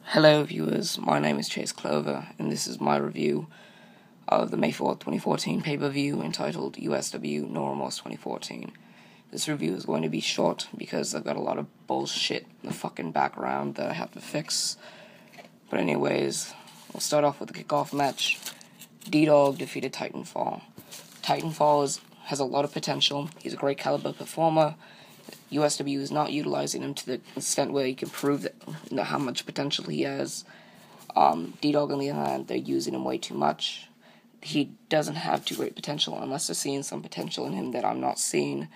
Hello viewers, my name is Clover, and this is my review of the May 4th, 2014 pay-per-view entitled USW No Remorse 2014. This review is going to be short because I've got a lot of bullshit in the fucking background that I have to fix. But anyways, we'll start off with the kickoff match. D-Dog defeated Titanfall. Titanfall has a lot of potential. He's a great caliber performer. USW is not utilizing him to the extent where he can prove how much potential he has. D-Dog, on the other hand, they're using him way too much. He doesn't have too great potential unless they're seeing some potential in him that I'm not seeing.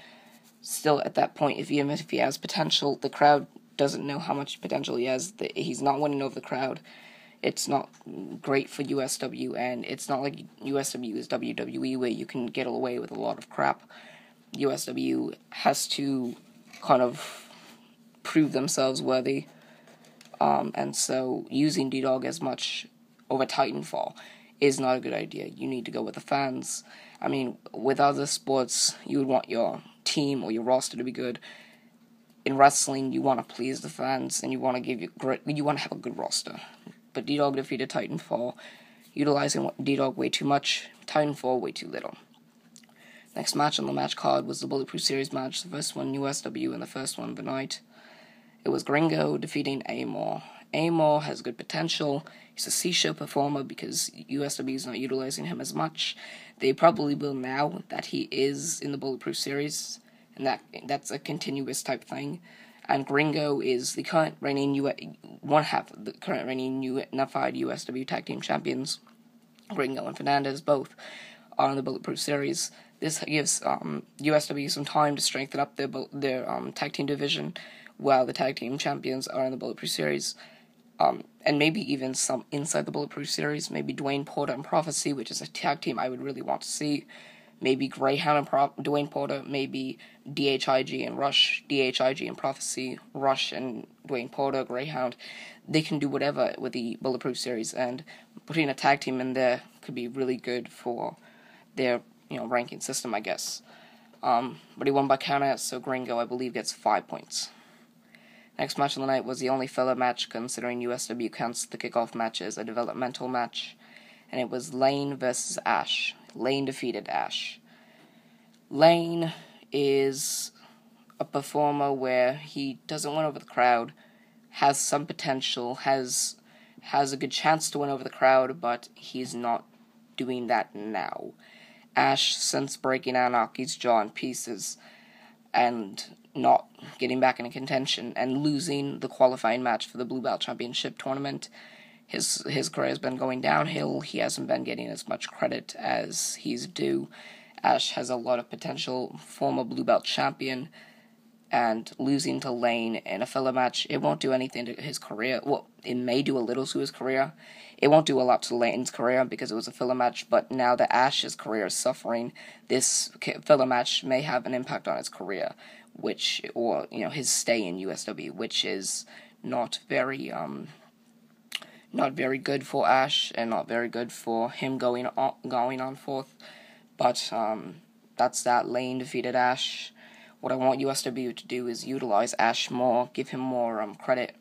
Still, at that point, if he has potential, the crowd doesn't know how much potential he has. He's not winning over the crowd. It's not great for USW, and it's not like USW is WWE where you can get away with a lot of crap. USW has to kind of prove themselves worthy, and so using D-Dog as much over Titanfall is not a good idea. You need to go with the fans. I mean, with other sports, you would want your team or your roster to be good. In wrestling, you want to please the fans, and you want to have a good roster. But D-Dog defeated Titanfall, utilizing D-Dog way too much, Titanfall way too little. Next match on the match card was the Bulletproof Series match, the first one USW and the first one of the night. It was Gringo defeating Amor. Amor has good potential. He's a C-show performer because USW is not utilizing him as much. They probably will now that he is in the Bulletproof Series, and that's a continuous type thing. And Gringo is the current reigning unified USW Tag Team Champions. Gringo and Fernandez both are in the Bulletproof Series. This gives USW some time to strengthen up their tag team division while the tag team champions are in the Bulletproof Series. And maybe even some inside the Bulletproof Series. Maybe Dwayne Porter and Prophecy, which is a tag team I would really want to see. Maybe Greyhound and Dwayne Porter. Maybe DHIG and Rush. DHIG and Prophecy. Rush and Dwayne Porter. Greyhound. They can do whatever with the Bulletproof Series. And putting a tag team in there could be really good for their ranking system, I guess. But he won by countout, so Gringo, I believe, gets 5 points. Next match of the night was the only filler match, considering USW counts the kickoff match as a developmental match, and it was Lane versus Ash. Lane defeated Ash. Lane is a performer where he doesn't win over the crowd, has some potential, has a good chance to win over the crowd, but he's not doing that now. Ash, since breaking Anarchy's jaw in pieces and not getting back into contention and losing the qualifying match for the Blue Belt Championship tournament, his career has been going downhill. He hasn't been getting as much credit as he's due. Ash has a lot of potential, former Blue Belt champion, and losing to Lane in a filler match, it won't do anything to his career. Well, it may do a little to his career. It won't do a lot to Lane's career because it was a filler match, but now that Ash's career is suffering, this filler match may have an impact on his career, his stay in USW, which is not very good for Ash and not very good for him going on forth. But that's that. Lane defeated Ash. What I want USW to do is utilize Ash more, give him more credit,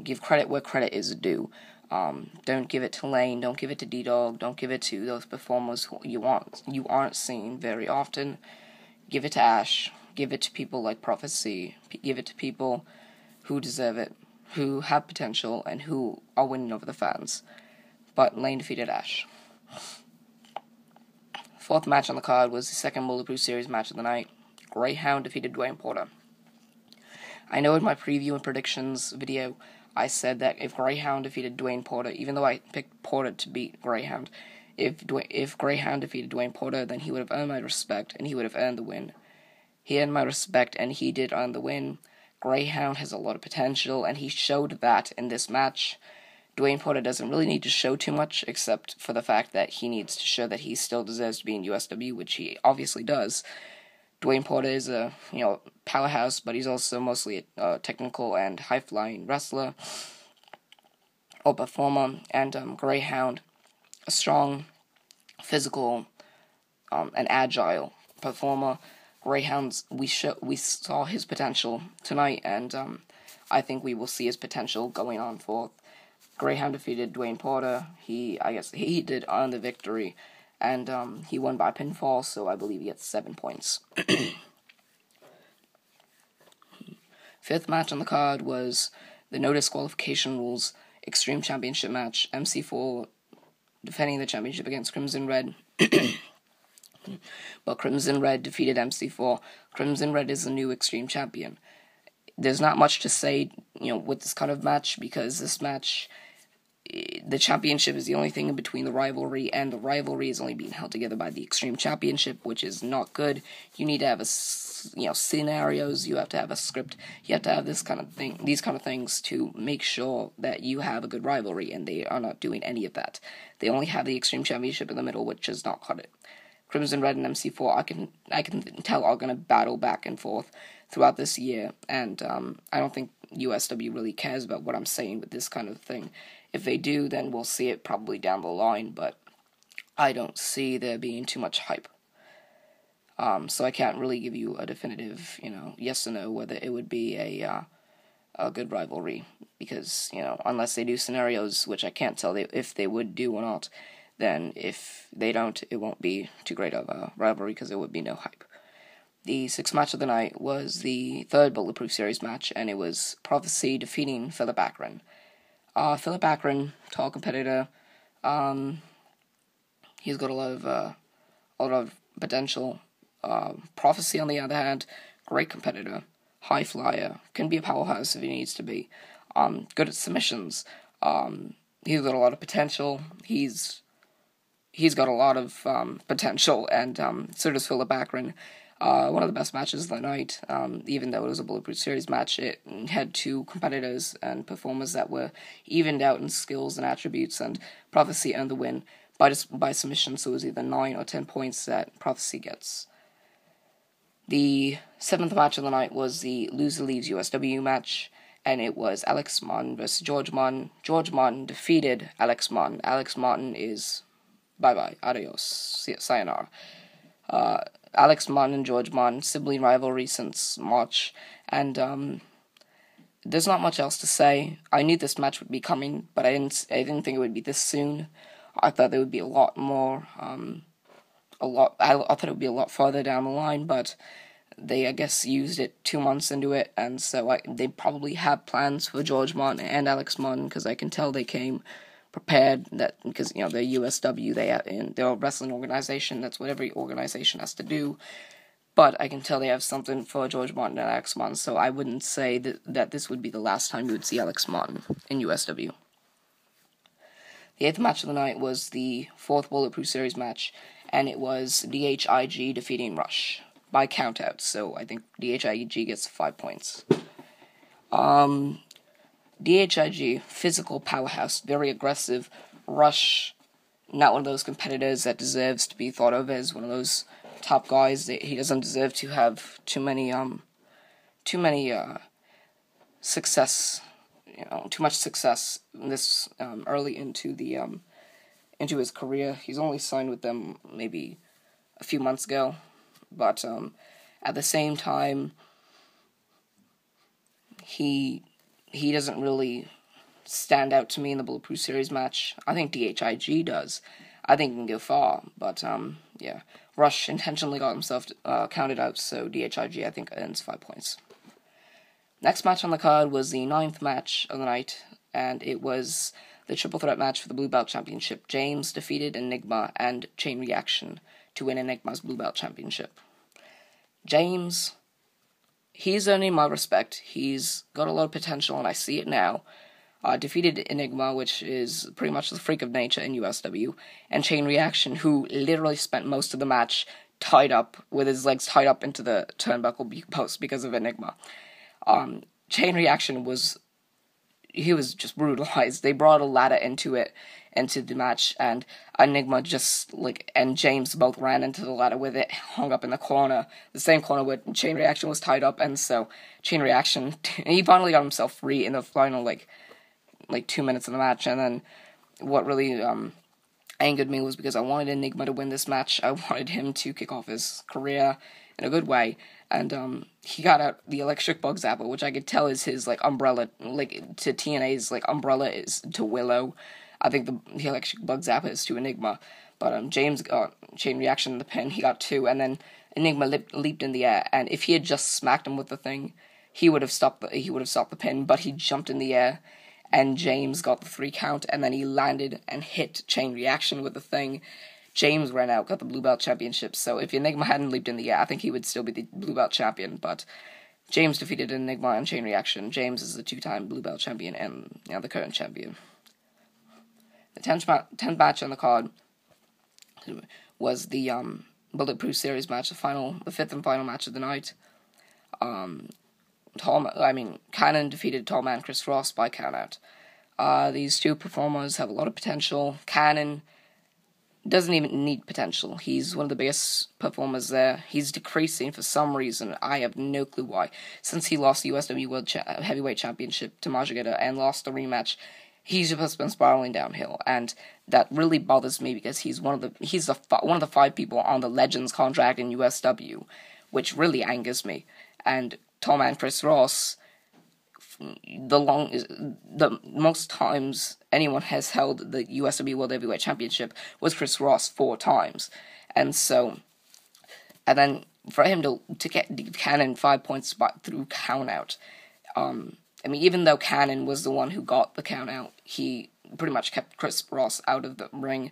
give credit where credit is due. Don't give it to Lane, don't give it to D-Dog, don't give it to those performers who you aren't seeing very often. Give it to Ash, give it to people like Prophecy, give it to people who deserve it, who have potential, and who are winning over the fans. But Lane defeated Ash. Fourth match on the card was the second Bulletproof Series match of the night. Greyhound defeated Dwayne Porter. I know in my preview and predictions video, I said that if Greyhound defeated Dwayne Porter, even though I picked Porter to beat Greyhound, if Greyhound defeated Dwayne Porter, then he would have earned my respect, and he would have earned the win. He earned my respect, and he did earn the win. Greyhound has a lot of potential, and he showed that in this match. Dwayne Porter doesn't really need to show too much, except for the fact that he needs to show that he still deserves to be in USW, which he obviously does. Dwayne Porter is a powerhouse, but he's also mostly a technical and high-flying wrestler or performer. And Greyhound, a strong, physical, and agile performer. Greyhounds, we saw his potential tonight, and I think we will see his potential going on forth. Greyhound defeated Dwayne Porter. I guess he did earn the victory, and he won by pinfall, so I believe he gets 7 points. Fifth match on the card was the no disqualification rules Extreme Championship match. MC4 defending the championship against Crimson Red. But Crimson Red defeated MC4. Crimson Red is the new Extreme Champion. There's not much to say, with this kind of match, because this match, the championship is the only thing in between the rivalry, and the rivalry is only being held together by the Extreme Championship, which is not good. You need to have scenarios, you have to have a script, you have to have these kind of things to make sure that you have a good rivalry, and they are not doing any of that. They only have the Extreme Championship in the middle, which does not cut it. Crimson Red and MC4, I can tell, are going to battle back and forth throughout this year, and I don't think USW really cares about what I'm saying with this kind of thing. If they do, then we'll see it probably down the line, but I don't see there being too much hype. So I can't really give you a definitive, yes or no, whether it would be a good rivalry, because, unless they do scenarios, which I can't tell if they would do or not, then if they don't, it won't be too great of a rivalry, because there would be no hype. The sixth match of the night was the third Bulletproof Series match, and it was Prophecy defeating Philip Akron. Philip Akron, tall competitor, he's got a lot of potential. Prophecy, on the other hand, great competitor, high flyer, can be a powerhouse if he needs to be, good at submissions, he's got a lot of potential, he's got a lot of potential, and so does Philip Akron. One of the best matches of the night, even though it was a Bulletproof Series match, it had two competitors and performers that were evened out in skills and attributes, and Prophecy earned the win by submission, so it was either 9 or 10 points that Prophecy gets. The seventh match of the night was the Loser Leaves USW match, and it was Alex Martin versus George Martin. George Martin defeated Alex Martin. Alex Martin is bye-bye, adios, sayonara. Alex Martin and George Martin, sibling rivalry since March, and there's not much else to say. I knew this match would be coming, but I didn't think it would be this soon. I thought there would be a lot more, I thought it would be a lot farther down the line, but they, I guess, used it 2 months into it, and so they probably have plans for George Martin and Alex Martin, because I can tell they came prepared, that because they're USW, they're a wrestling organization. That's what every organization has to do. But I can tell they have something for George Martin and Alex Martin, so I wouldn't say that this would be the last time you would see Alex Martin in USW. The eighth match of the night was the fourth Bulletproof Series match, and it was DHIG defeating Rush by countout. So I think DHIG gets 5 points. DHIG, physical powerhouse, very aggressive. Rush, not one of those competitors that deserves to be thought of as one of those top guys. He doesn't deserve to have too much success this early into his career. He's only signed with them maybe a few months ago, but at the same time, he doesn't really stand out to me in the Bulletproof Series match. I think DHIG does. I think he can go far, but yeah. Rush intentionally got himself counted out, so DHIG, I think, earns 5 points. Next match on the card was the ninth match of the night, and it was the triple threat match for the Blue Belt Championship. James defeated Enigma and Chain Reaction to win Enigma's Blue Belt Championship. James, he's earning my respect. He's got a lot of potential, and I see it now. Defeated Enigma, which is pretty much the freak of nature in USW, and Chain Reaction, who literally spent most of the match tied up, with his legs tied up into the turnbuckle post because of Enigma. Chain Reaction was just brutalized. They brought a ladder into the match, and Enigma and James both ran into the ladder with it, hung up in the corner, the same corner where Chain Reaction was tied up, and so Chain Reaction, he finally got himself free in the final, 2 minutes of the match, and then what really angered me was because I wanted Enigma to win this match. I wanted him to kick off his career in a good way, and he got out the electric bug zapper, which I could tell is his like umbrella, like to TNA's like umbrella is to Willow. I think the electric bug zapper is to Enigma, but James got chain reaction in the pin. He got 2, and then Enigma leaped in the air, and if he had just smacked him with the thing, he would have stopped the pin. But he jumped in the air, and James got the 3 count, and then he landed and hit chain reaction with the thing. James ran out, got the blue belt championship. So if Enigma hadn't leaped in the air, I think he would still be the blue belt champion. But James defeated Enigma on chain reaction. James is the 2-time blue belt champion and the current champion. The 10th match on the card was the Bulletproof Series match, the 5th and final match of the night. Cannon defeated Tall Man Chris Ross by countout. These two performers have a lot of potential. Cannon doesn't even need potential. He's one of the biggest performers there. He's decreasing for some reason. I have no clue why. Since he lost the USW World Heavyweight Championship to Majigeta and lost the rematch, he's just been spiraling downhill, and that really bothers me because he's one of the 5 people on the Legends contract in USW, which really angers me. And Tall Man Chris Ross, the most times anyone has held the USW World Heavyweight Championship was Chris Ross 4 times, and then for him to get Cannon 5 points through countout, even though Cannon was the one who got the countout, he pretty much kept Chris Ross out of the ring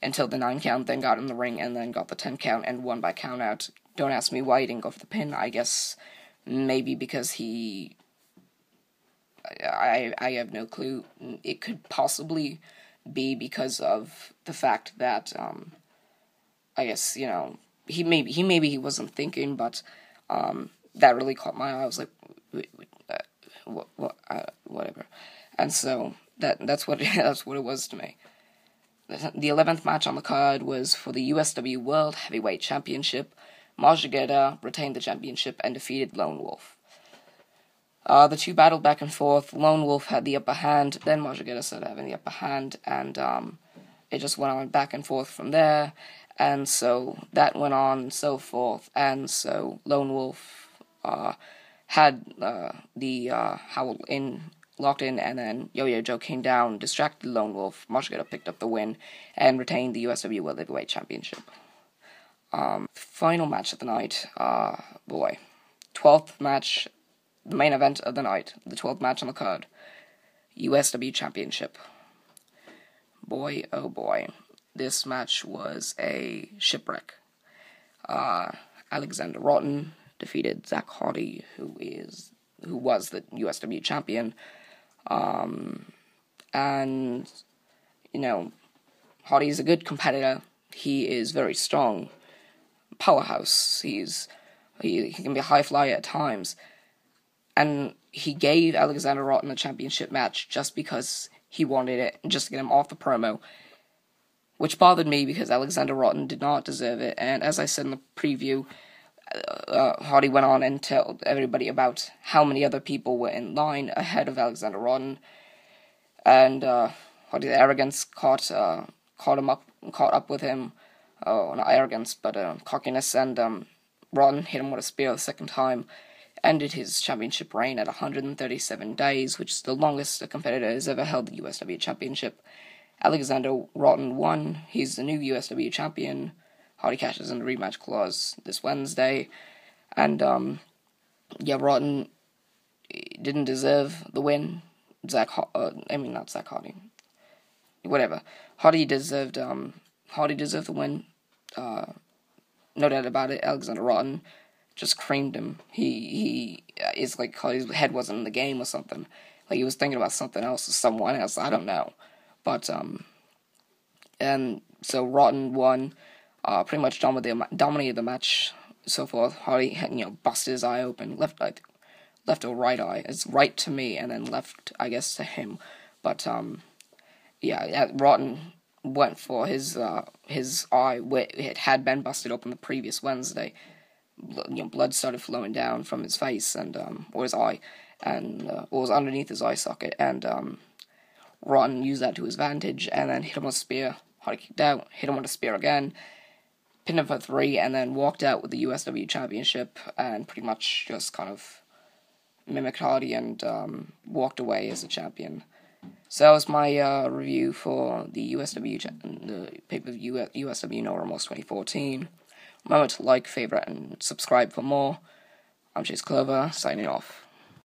until the 9 count, then got in the ring, and then got the 10 count and won by countout. Don't ask me why he didn't go for the pin. I guess maybe because I have no clue. It could possibly be because of the fact that, I guess, he wasn't thinking, but, that really caught my eye. I was like, whatever. And so, that's what it was to me. The 11th match on the card was for the USW World Heavyweight Championship. Majigeta retained the championship and defeated Lone Wolf. The two battled back and forth. Lone Wolf had the upper hand, then Majigeta started having the upper hand, and it just went on back and forth from there, and so that went on and so forth, and so Lone Wolf had the Howl locked in, and then Yo-Yo Joe came down, distracted Lone Wolf. Majigeta picked up the win and retained the USW World Heavyweight Championship. Final match of the night, 12th match, the main event of the night, the 12th match on the card, USW Championship. Boy, oh boy, this match was a shipwreck. Alexander Rotten defeated Zach Hardy, who was the USW champion, and, Hardy's a good competitor. He is very strong, powerhouse. He can be a high flyer at times, and he gave Alexander Rotten a championship match just because he wanted it, just to get him off the promo, which bothered me because Alexander Rotten did not deserve it. And as I said in the preview, Hardy went on and told everybody about how many other people were in line ahead of Alexander Rotten, and Hardy's arrogance caught up with him. Oh, not arrogance, but cockiness, and Rotten hit him with a spear the second time, ended his championship reign at 137 days, which is the longest a competitor has ever held the USW Championship. Alexander Rotten won. He's the new USW champion. Hardy cashes in the rematch clause this Wednesday, and Rotten didn't deserve the win. Not Zach Hardy. Whatever. Hardy deserved the win. No doubt about it. Alexander Rotten just creamed him. He is like his head wasn't in the game or something. Like he was thinking about something else or someone else. I don't know. But and so Rotten won. Pretty much dominated the match. So forth. Hardy had, busted his eye open, left or right eye. It's right to me, and then left, I guess, to him. But Rotten went for his eye, where it had been busted open the previous Wednesday. Blood started flowing down from his face and or his eye, and or was underneath his eye socket, and Rotten used that to his advantage, and then hit him with a spear. Hardy kicked out, hit him with a spear again, pinned him for 3, and then walked out with the USW Championship, and pretty much just kind of mimicked Hardy and walked away as a champion. So that was my review for the the pay-per-view USW No Remorse 2014. Remember to like, favorite, and subscribe for more. I'm Chase Clover, signing off.